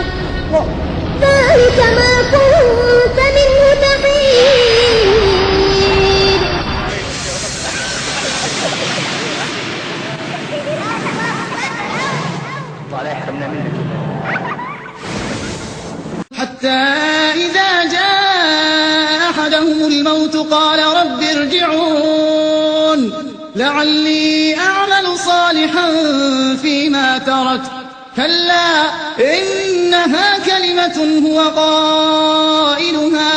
الحق ذلك ما كنت منه تحيد حتى إذا جاء أحدهم الموت قال رب ارجعون لعلي أعمل صالحا فيما تركت كلا إنها كلمة هو قائلها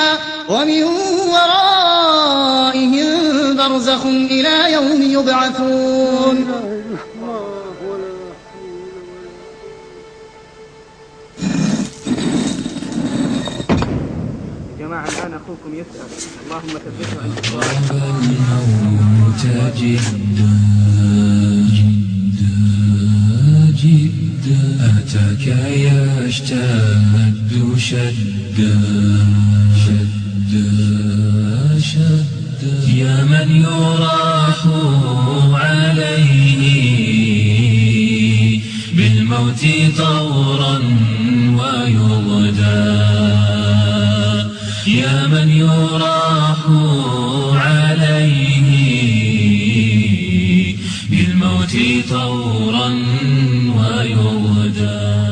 ومن ورائهم برزخ إلى يوم يبعثون. جماعة الآن أخوكم يسأل اللهم ثبته عند الموت جدا جدا أتاك يشتد شدا شدا شدا يا من يراح عليه بالموت طورا ويغدى يا من يراح عليه بالموت طورا ويغدى